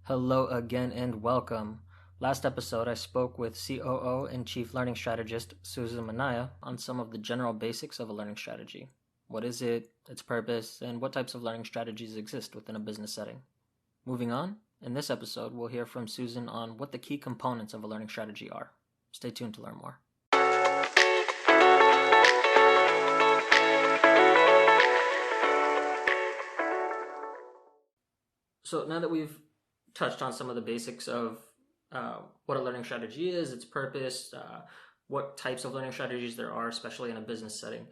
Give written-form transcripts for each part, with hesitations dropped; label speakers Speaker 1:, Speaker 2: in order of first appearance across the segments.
Speaker 1: Hello again and welcome. Last episode, I spoke with COO and Chief Learning Strategist Susan Minaya on some of the general basics of a learning strategy. What is it, its purpose, and what types of learning strategies exist within a business setting? Moving on, in this episode, we'll hear from Susan on what the key components of a learning strategy are. Stay tuned to learn more. So now that we've touched on some of the basics of what a learning strategy is, its purpose, what types of learning strategies there are, especially in a business setting.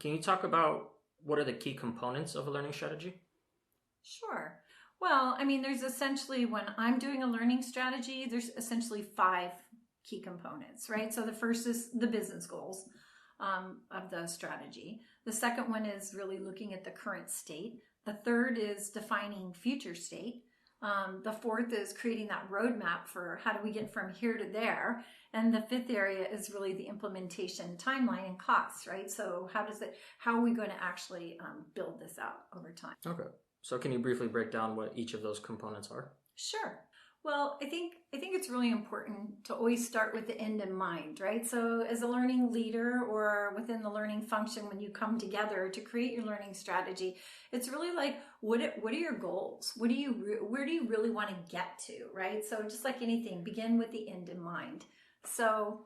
Speaker 1: Can you talk about what are the key components of a learning strategy?
Speaker 2: Sure. Well, there's essentially, when I'm doing a learning strategy, there's essentially 5 key components, right? So the first is the business goals of the strategy. The second one is really looking at the current state. The third is defining future state. The fourth is creating that roadmap for how do we get from here to there. And the fifth area is really the implementation timeline and costs, right? So how are we going to actually build this out over time?
Speaker 1: Okay. So can you briefly break down what each of those components are?
Speaker 2: Sure. Well, I think it's really important to always start with the end in mind, right? So as a learning leader or within the learning function, when you come together to create your learning strategy, it's really like, what are your goals? Where do you really want to get to, right? So just like anything, begin with the end in mind. So,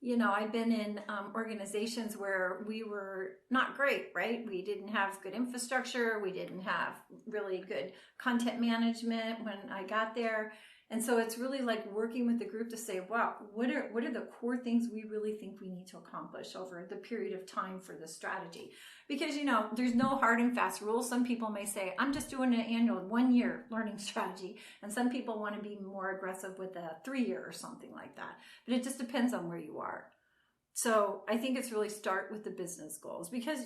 Speaker 2: I've been in organizations where we were not great, right? We didn't have good infrastructure. We didn't have really good content management when I got there. And so it's really like working with the group to say, wow, what are the core things we really think we need to accomplish over the period of time for the strategy? Because, there's no hard and fast rules. Some people may say, I'm just doing an annual 1-year learning strategy. And some people want to be more aggressive with a 3-year or something like that. But it just depends on where you are. So I think it's really start with the business goals because,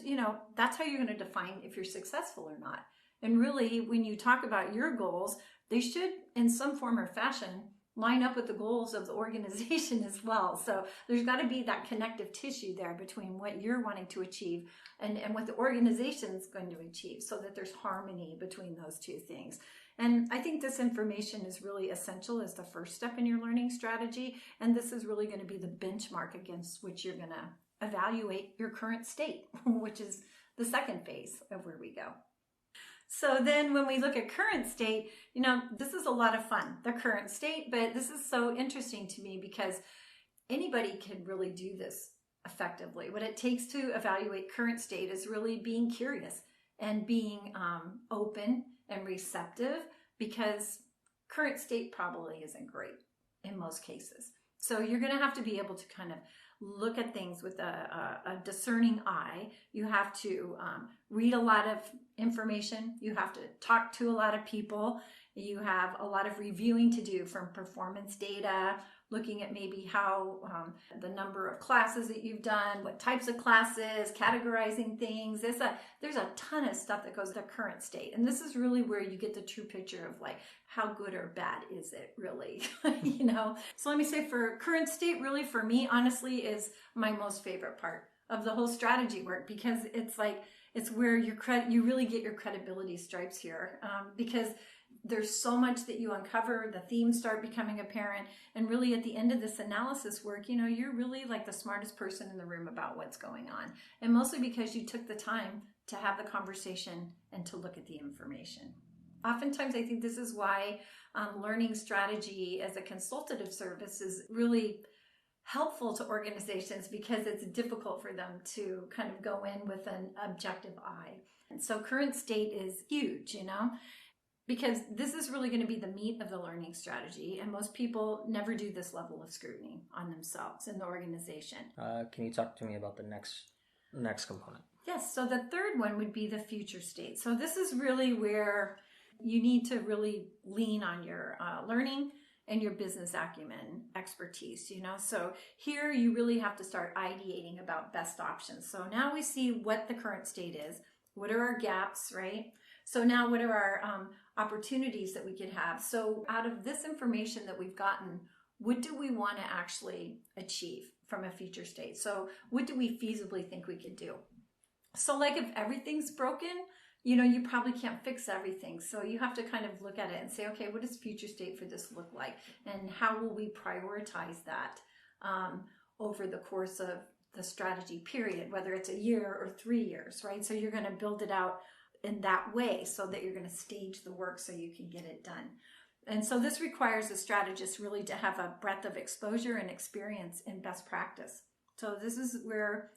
Speaker 2: that's how you're going to define if you're successful or not. And really, when you talk about your goals, they should, in some form or fashion, line up with the goals of the organization as well. So there's got to be that connective tissue there between what you're wanting to achieve and what the organization is going to achieve so that there's harmony between those two things. And I think this information is really essential as the first step in your learning strategy. And this is really going to be the benchmark against which you're going to evaluate your current state, which is the second phase of where we go. So then when we look at current state, this is a lot of fun, the current state, but this is so interesting to me because anybody can really do this effectively. What it takes to evaluate current state is really being curious and being open and receptive because current state probably isn't great in most cases. So you're going to have to be able to kind of look at things with a discerning eye. You have to read a lot of information. You have to talk to a lot of people. You have a lot of reviewing to do from performance data, looking at maybe how the number of classes that you've done, what types of classes, categorizing things. There's a ton of stuff that goes to the current state. And this is really where you get the true picture of like, how good or bad is it really, So let me say for current state, really for me, honestly, is my most favorite part of the whole strategy work because it's where you really get your credibility stripes here because there's so much that you uncover, the themes start becoming apparent, and really at the end of this analysis work, you're really like the smartest person in the room about what's going on. And mostly because you took the time to have the conversation and to look at the information. Oftentimes, I think this is why learning strategy as a consultative service is really helpful to organizations because it's difficult for them to kind of go in with an objective eye. And so current state is huge, because this is really going to be the meat of the learning strategy. And most people never do this level of scrutiny on themselves in the organization.
Speaker 1: Can you talk to me about the next component?
Speaker 2: Yes. So the third one would be the future state. So this is really where you need to really lean on your learning and your business acumen expertise, So here you really have to start ideating about best options. So now we see what the current state is. What are our gaps, right? So now what are our opportunities that we could have? So out of this information that we've gotten, what do we want to actually achieve from a future state? So what do we feasibly think we could do? So like if everything's broken, you probably can't fix everything. So you have to kind of look at it and say, okay, what does future state for this look like? And how will we prioritize that over the course of the strategy period, whether it's a year or 3 years, right? So you're going to build it out in that way so that you're going to stage the work so you can get it done. And so this requires a strategist really to have a breadth of exposure and experience in best practice. So this is where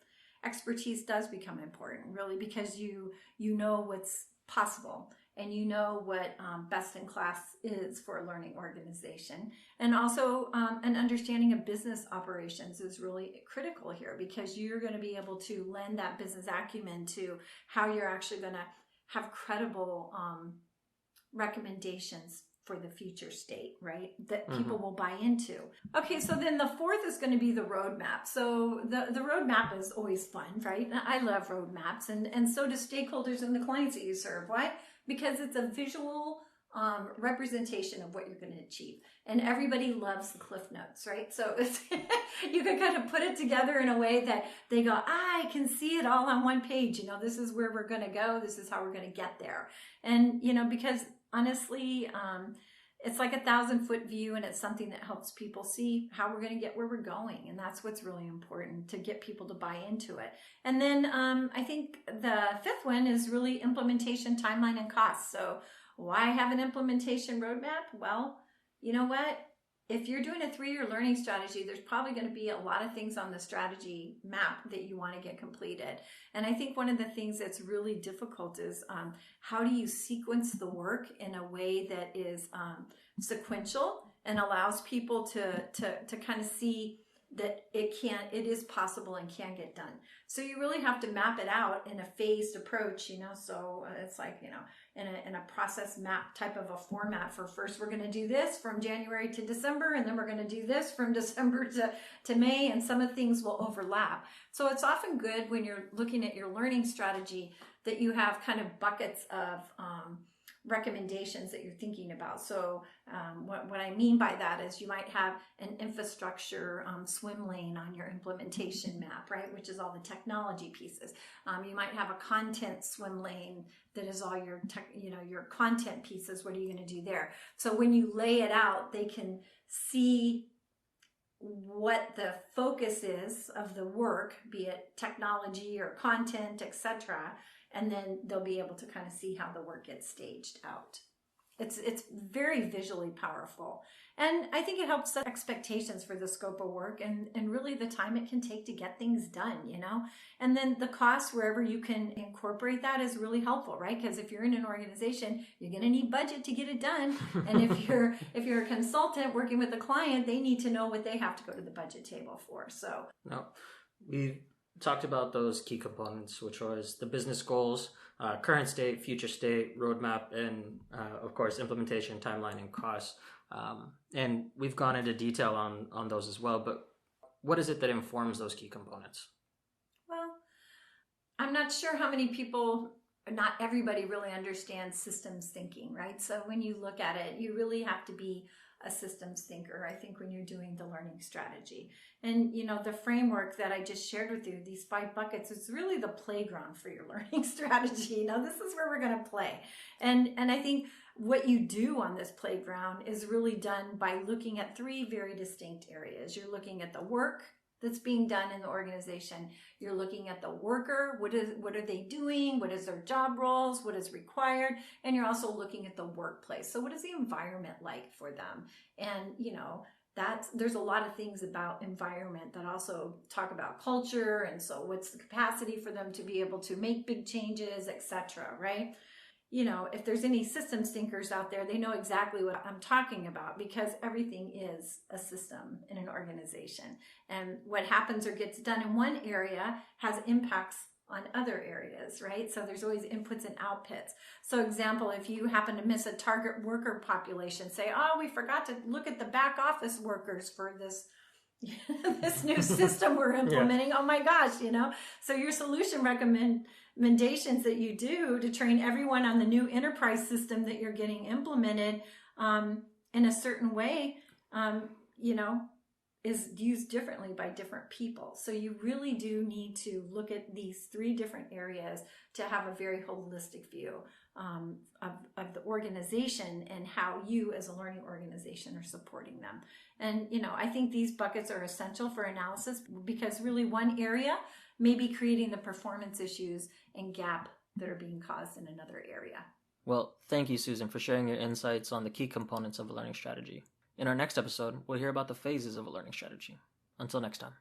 Speaker 2: expertise does become important, really, because you know what's possible and you know what best in class is for a learning organization. And also an understanding of business operations is really critical here, because you're going to be able to lend that business acumen to how you're actually going to have credible recommendations for the future state, right? That people will buy into. Okay, so then the fourth is going to be the roadmap. So the roadmap is always fun, right? I love roadmaps, and so do stakeholders and the clients that you serve. Why? Because it's a visual representation of what you're going to achieve. And everybody loves the cliff notes, right? So it's you can kind of put it together in a way that they go, I can see it all on one page. This is where we're going to go. This is how we're going to get there. And, because honestly, it's like 1,000-foot view, and it's something that helps people see how we're going to get where we're going. And that's what's really important, to get people to buy into it. And then I think the fifth one is really implementation, timeline, and cost. So why have an implementation roadmap? Well, you know what? If you're doing a 3-year learning strategy, there's probably going to be a lot of things on the strategy map that you want to get completed. And I think one of the things that's really difficult is how do you sequence the work in a way that is sequential and allows people to kind of see that it is possible and can get done. So you really have to map it out in a phased approach, so it's like, in a process map type of a format. For first, we're going to do this from January to December, and then we're going to do this from December to May, and some of the things will overlap. So it's often good when you're looking at your learning strategy that you have kind of buckets of recommendations that you're thinking about. So what I mean by that is you might have an infrastructure swim lane on your implementation map, right? Which is all the technology pieces. You might have a content swim lane that is all your your content pieces. What are you going to do there? So when you lay it out, they can see what the focus is of the work, be it technology or content, etc., and then they'll be able to kind of see how the work gets staged out. It's very visually powerful. And I think it helps set expectations for the scope of work and really the time it can take to get things done, And then the cost, wherever you can incorporate that, is really helpful, right? Because if you're in an organization, you're going to need budget to get it done. And if you're a consultant working with a client, they need to know what they have to go to the budget table for. So
Speaker 1: no, we talked about those key components, which was the business goals, current state, future state, roadmap, and of course, implementation, timeline, and cost. And we've gone into detail on those as well, but what is it that informs those key components?
Speaker 2: Well, I'm not sure how many people, not everybody really understands systems thinking, right? So when you look at it, you really have to be a systems thinker, I think, when you're doing the learning strategy. And, the framework that I just shared with you, these 5 buckets, is really the playground for your learning strategy. This is where we're going to play. And I think what you do on this playground is really done by looking at 3 very distinct areas. You're looking at the work that's being done in the organization. You're looking at the worker. What are they doing? What is their job roles? What is required? And you're also looking at the workplace. So what is the environment like for them? And, there's a lot of things about environment that also talk about culture. And so what's the capacity for them to be able to make big changes, etc., right? If there's any systems thinkers out there, they know exactly what I'm talking about, because everything is a system in an organization. And what happens or gets done in one area has impacts on other areas, right? So there's always inputs and outputs. So example, if you happen to miss a target worker population, say, oh, we forgot to look at the back office workers for this this new system we're implementing. Yeah. Oh my gosh, So your solution recommendations that you do to train everyone on the new enterprise system that you're getting implemented in a certain way, is used differently by different people. So you really do need to look at these 3 different areas to have a very holistic view of the organization and how you as a learning organization are supporting them. And, I think these buckets are essential for analysis because really one area may be creating the performance issues and gap that are being caused in another area.
Speaker 1: Well, thank you, Susan, for sharing your insights on the key components of a learning strategy. In our next episode, we'll hear about the phases of a learning strategy. Until next time.